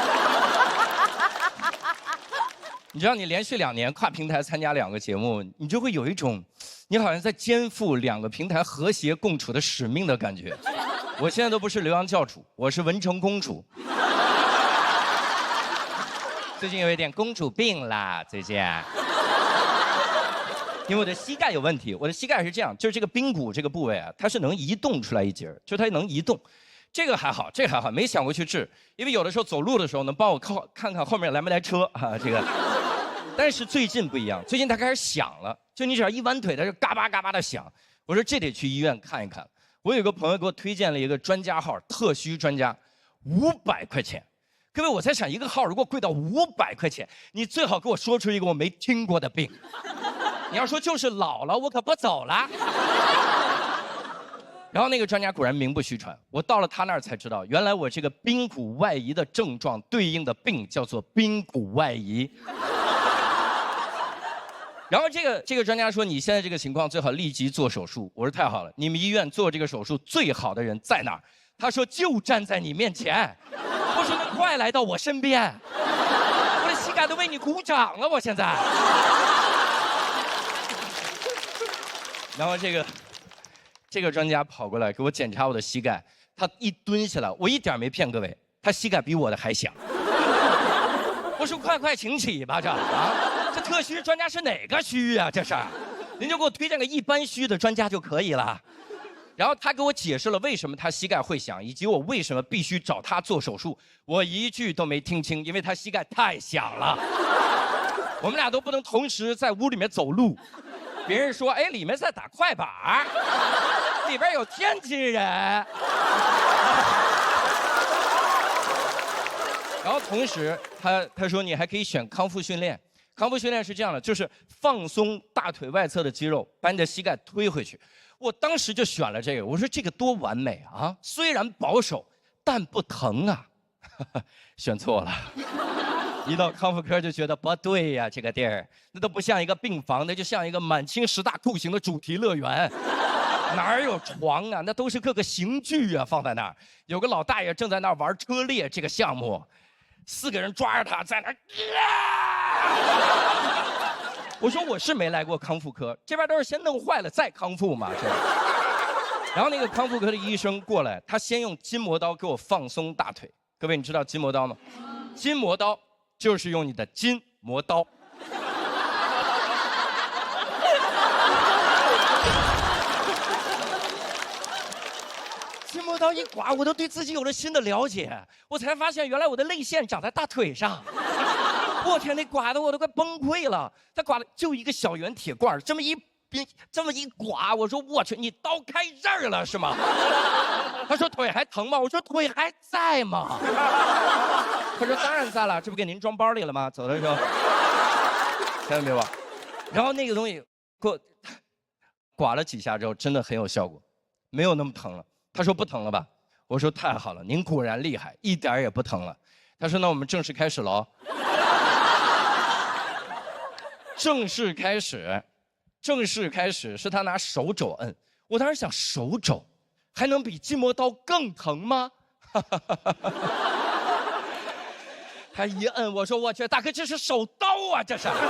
你知道，你连续2年跨平台参加2个节目，你就会有一种，你好像在肩负2个平台和谐共处的使命的感觉。我现在都不是刘洋教主，我是文成公主。最近有一点公主病啦，最近。因为我的膝盖有问题，我的膝盖是这样，就是这个髌骨这个部位啊，它是能移动出来一截，就它能移动。这个还好，这个还好，没想过去治，因为有的时候走路的时候能帮我看看后面来没来车啊，这个。但是最近不一样，最近它开始响了，就你只要一弯腿，它就嘎巴嘎巴的响。我说这得去医院看一看。我有个朋友给我推荐了一个专家号，特需专家，500块钱。各位，我在想一个号如果贵到500块钱，你最好给我说出一个我没听过的病。你要说就是老了，我可不走了。然后那个专家果然名不虚传，我到了他那儿才知道，原来我这个髌骨外移的症状对应的病叫做髌骨外移。然后这个专家说，你现在这个情况最好立即做手术。我说太好了，你们医院做这个手术最好的人在哪儿？他说就站在你面前。我说那快来到我身边，我的膝盖都为你鼓掌了，我现在。然后这个专家跑过来给我检查我的膝盖，他一蹲下来，我一点没骗各位，他膝盖比我的还响。我说快请起吧，这特需专家是哪个虚啊？这是，您就给我推荐个一般虚的专家就可以了。然后他给我解释了为什么他膝盖会响，以及我为什么必须找他做手术，我一句都没听清，因为他膝盖太响了。我们俩都不能同时在屋里面走路。别人说，哎，里面在打快板，里边有天津人。然后同时，他说你还可以选康复训练。康复训练是这样的，就是放松大腿外侧的肌肉，把你的膝盖推回去。我当时就选了这个，我说这个多完美啊！虽然保守，但不疼啊。选错了。一到康复科就觉得不对呀，这个地儿那都不像一个病房，那就像一个满清10大酷刑的主题乐园，哪有床啊？那都是各个刑具啊，放在那儿。有个老大爷正在那儿玩车裂这个项目，4个人抓着他在那儿。我说我是没来过康复科，这边都是先弄坏了再康复嘛。这。然后那个康复科的医生过来，他先用筋膜刀给我放松大腿。各位，你知道筋膜刀吗？筋膜刀就是用你的筋磨刀，后到一刮，我都对自己有了新的了解，我才发现原来我的泪腺长在大腿上。我天，那刮的我都快崩溃了。他刮的就一个小圆铁罐，这么一刮，我说我去，你刀开这儿了是吗？他说腿还疼吗？我说腿还在吗？他说当然在了，这不给您装包里了吗？走的时候，看到没有吧？然后那个东西给我刮了几下之后，真的很有效果，没有那么疼了。他说不疼了吧？我说太好了，您果然厉害，一点也不疼了。他说那我们正式开始喽。正式开始是他拿手肘摁，我当时想手肘还能比筋膜刀更疼吗？他一摁，我说我去，大哥这是手刀啊，这是不是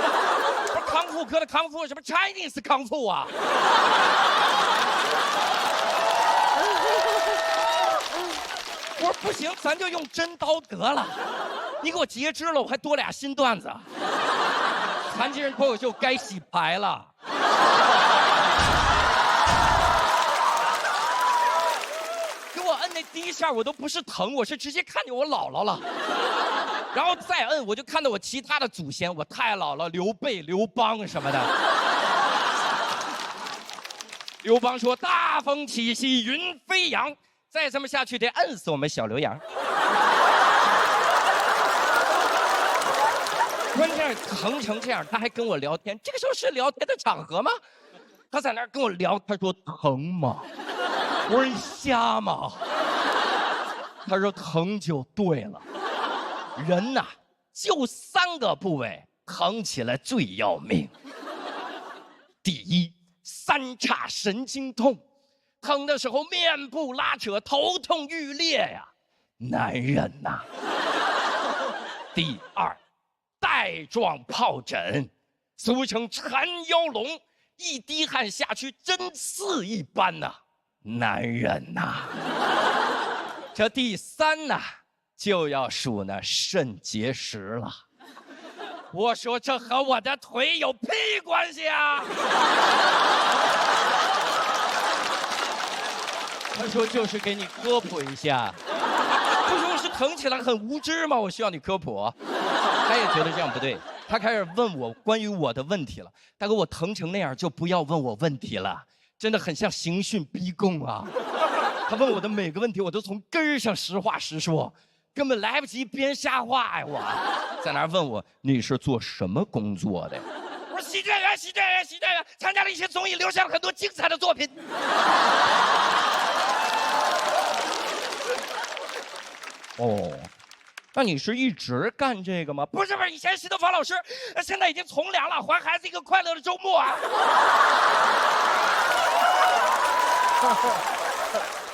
康复科的康复，什么 Chinese 康复啊？我说不行，咱就用真刀得了，你给我截肢了，我还多俩新段子。残疾人脱口秀该洗牌了。给我摁那第一下，我都不是疼，我是直接看见我姥姥了。然后再摁，我就看到我其他的祖先，我太姥姥刘备、刘邦什么的。刘邦说：“大风起兮云飞扬，再这么下去得摁死我们小刘洋。”关键疼成这样，他还跟我聊天。这个时候是聊天的场合吗？他在那儿跟我聊，他说疼吗？我说你瞎吗？他说疼就对了。人呐，就3个部位疼起来最要命。第一，三叉神经痛，疼的时候面部拉扯，头痛欲裂呀，男人呐。第二，带状疱疹，俗称缠腰龙，一滴汗下去针刺一般呐，男人呐。这第三呐，就要数那肾结石了。我说这和我的腿有屁关系啊！他说就是给你科普一下。不是我是疼起来很无知吗？我需要你科普。他也觉得这样不对，他开始问我关于我的问题了。大哥，我疼成那样就不要问我问题了，真的很像刑讯逼供啊。他问我的每个问题，我都从根儿上实话实说，根本来不及编瞎话呀！我在那儿问我你是做什么工作的？我说喜剧演员，参加了一些综艺，留下了很多精彩的作品。哦，那你是一直干这个吗？不是，以前是的方老师，现在已经从良了，还孩子一个快乐的周末啊。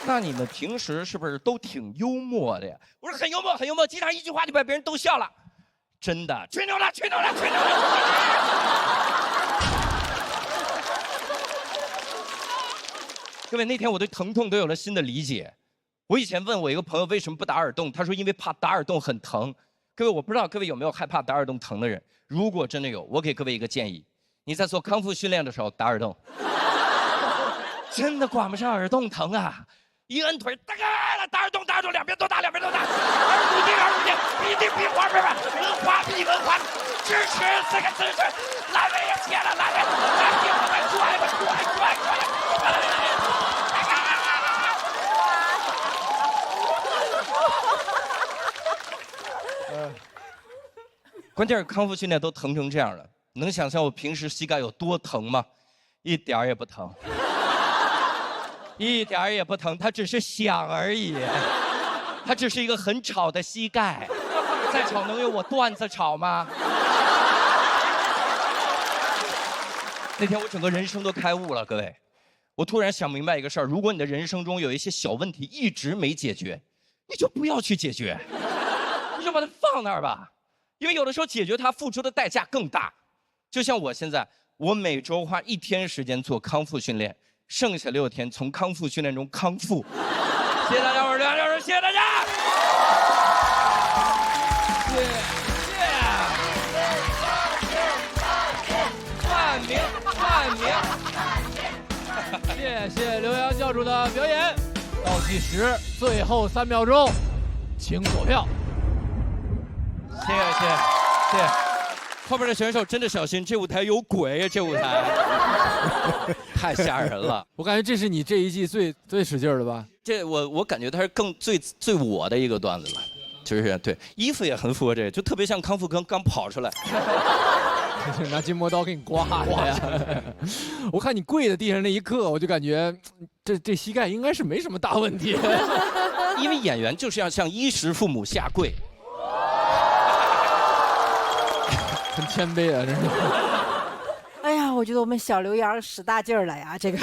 那你们平时是不是都挺幽默的呀？我说很幽默，很幽默，经常一句话就把别人逗笑了。真的，吹牛了，吹牛了，吹牛了！各位，那天我对疼痛都有了新的理解。我以前问我一个朋友为什么不打耳洞，他说因为怕打耳洞很疼。各位，我不知道各位有没有害怕打耳洞疼的人？如果真的有，我给各位一个建议：你在做康复训练的时候打耳洞，真的管不上耳洞疼啊！一摁腿，大概了，打耳洞，两边都打，耳骨钉，鼻钉，鼻环，文化，支持4个姿势，阑尾也切了，阑尾，拽。关键是康复训练都疼成这样了，能想象我平时膝盖有多疼吗？一点儿也不疼，一点儿也不疼，它只是响而已，它只是一个很吵的膝盖，再吵能有我段子吵吗？那天我整个人生都开悟了，各位，我突然想明白一个事儿：如果你的人生中有一些小问题一直没解决，你就不要去解决，你就把它放那儿吧。因为有的时候解决它付出的代价更大，就像我现在，我每周花1天时间做康复训练，剩下6天从康复训练中康复。谢谢大家，我是梁教授，谢谢大家。万名。
谢谢刘洋教主的表演。计时，最后3秒钟，请锁票。
谢谢。后边的选手真的小心，这舞台有鬼，这舞台太吓人了。
我感觉这是你这一季最使劲的吧？
这我感觉它是更最我的一个段子了，就是对衣服也很符合这个，就特别像康复刚跑出来。
拿筋膜刀给你刮呀！我看你跪在地上那一刻，我就感觉这膝盖应该是没什么大问题。
因为演员就是要向衣食父母下跪。
很谦卑啊，真是。
哎呀，我觉得我们小刘洋使大劲儿了呀，这个。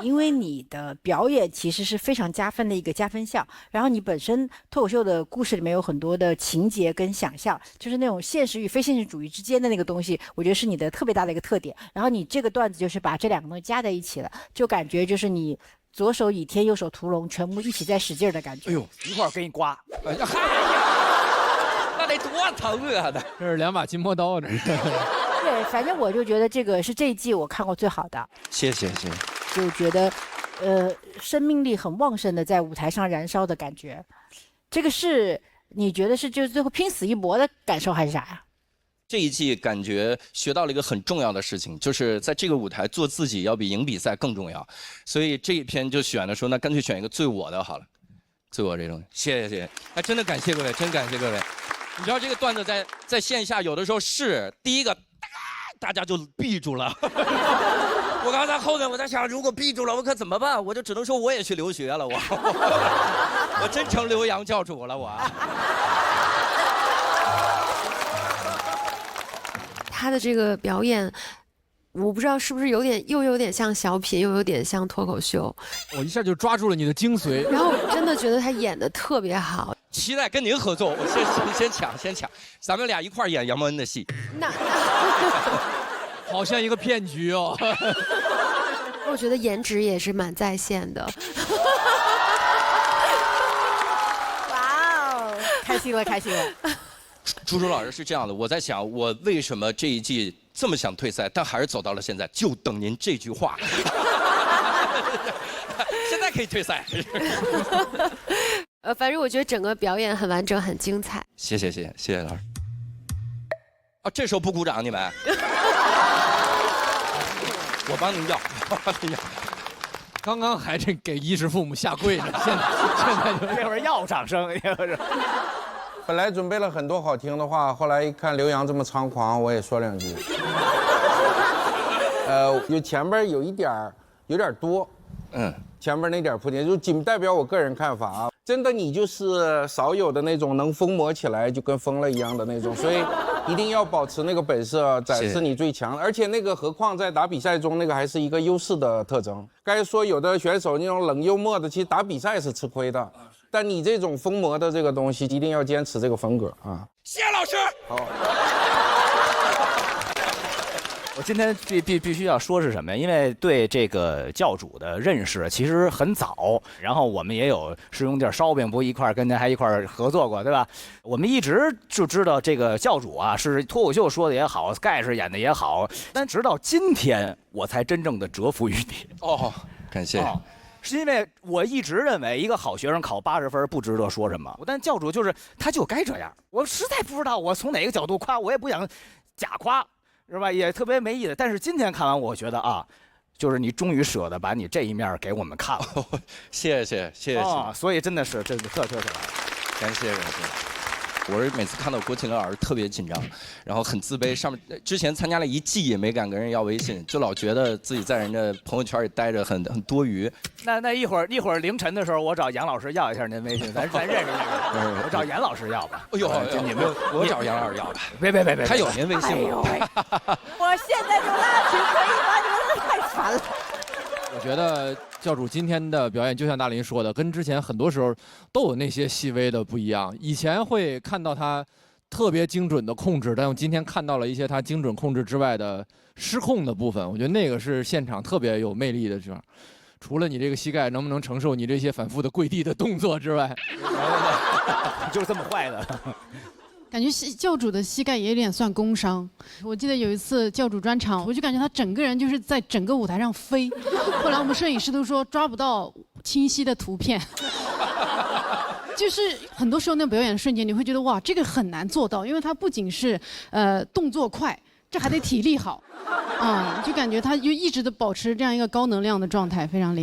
因为你的表演其实是非常加分的一个加分项，然后你本身脱口秀的故事里面有很多的情节跟想象，就是那种现实与非现实主义之间的那个东西，我觉得是你的特别大的一个特点。然后你这个段子就是把这两个东西加在一起了，就感觉就是你左手倚天右手屠龙，全部一起在使劲的感觉。
哎呦，一会儿给你刮。
哎呀，那得多疼啊！
这是2把筋膜刀，这是。
对，反正我就觉得这个是这一季我看过最好的。
谢谢。
就觉得，生命力很旺盛的在舞台上燃烧的感觉，这个是你觉得是就是最后拼死一搏的感受还是啥呀？
这一季感觉学到了一个很重要的事情，就是在这个舞台做自己要比赢比赛更重要，所以这一篇就选了说，那干脆选一个最我的好了，最我这种。谢谢，哎，真的感谢各位，真感谢各位。你知道这个段子在线下有的时候是第一个，大家就闭住了。我刚才后面我在想，如果闭住了，我可怎么办？我就只能说我也去留学了，我真成刘洋教主了，我。
他的这个表演，我不知道是不是又有点像小品，又有点像脱口秀。
我一下就抓住了你的精髓。
然后我真的觉得他演得特别好。
期待跟您合作，我先抢，咱们俩一块演杨蒙恩的戏。
那
好像一个骗局哦。
我觉得颜值也是蛮在线的。
哇哦，开心了。
朱老师是这样的，我在想，我为什么这一季这么想退赛，但还是走到了现在，就等您这句话。现在可以退赛。
反正我觉得整个表演很完整，很精彩。
谢谢老师。啊，这时候不鼓掌你们？我帮您要。
刚刚还是给衣食父母下跪呢，现在就
这会儿要掌声，
本来准备了很多好听的话，后来一看刘洋这么猖狂，我也说2句。有前边有点多，前边那点铺垫，就仅代表我个人看法啊。真的，你就是少有的那种能疯魔起来就跟疯了一样的那种，所以一定要保持那个本色，展示你最强。而且那个，何况在打比赛中，那个还是一个优势的特征。刚才说有的选手那种冷幽默的，其实打比赛是吃亏的。但你这种疯魔的这个东西，一定要坚持这个风格啊！
谢老师。
好。
我今天必须要说是什么呀？因为对这个教主的认识其实很早，然后我们也有师兄弟烧饼，不一块跟您还一块合作过，对吧？我们一直就知道这个教主啊，是脱口秀说的也好，sketch演的也好，但直到今天我才真正的折服于你。
哦，感谢。
是因为我一直认为一个好学生考80分不值得说什么，但教主就是他就该这样。我实在不知道我从哪个角度夸，我也不想假夸，是吧？也特别没意思。但是今天看完，我觉得啊，就是你终于舍得把你这一面给我们看了。
谢谢。
所以真的是这个特
感谢。我是每次看到郭麒麟老师特别紧张，然后很自卑。上面之前参加了1季也没敢跟人要微信，就老觉得自己在人家朋友圈里待着很多余。
那一会儿凌晨的时候，我找杨老师要一下您微信，咱认识一下。我找严老师要吧。
哎呦，你们我找杨老师要吧。
别，
他有您微信吗？
我现在就拉群可以吗？你们太烦了。
我觉得教主今天的表演，就像大林说的，跟之前很多时候都有那些细微的不一样。以前会看到他特别精准的控制，但我今天看到了一些他精准控制之外的失控的部分。我觉得那个是现场特别有魅力的地方。除了你这个膝盖能不能承受你这些反复的跪地的动作之外，
就是这么坏的。
感觉教主的膝盖也有点算工伤。我记得有一次教主专场，我就感觉他整个人就是在整个舞台上飞。后来我们摄影师都说抓不到清晰的图片。就是很多时候那表演的瞬间，你会觉得哇，这个很难做到，因为它不仅是动作快，这还得体力好，就感觉他就一直的保持这样一个高能量的状态，非常厉害。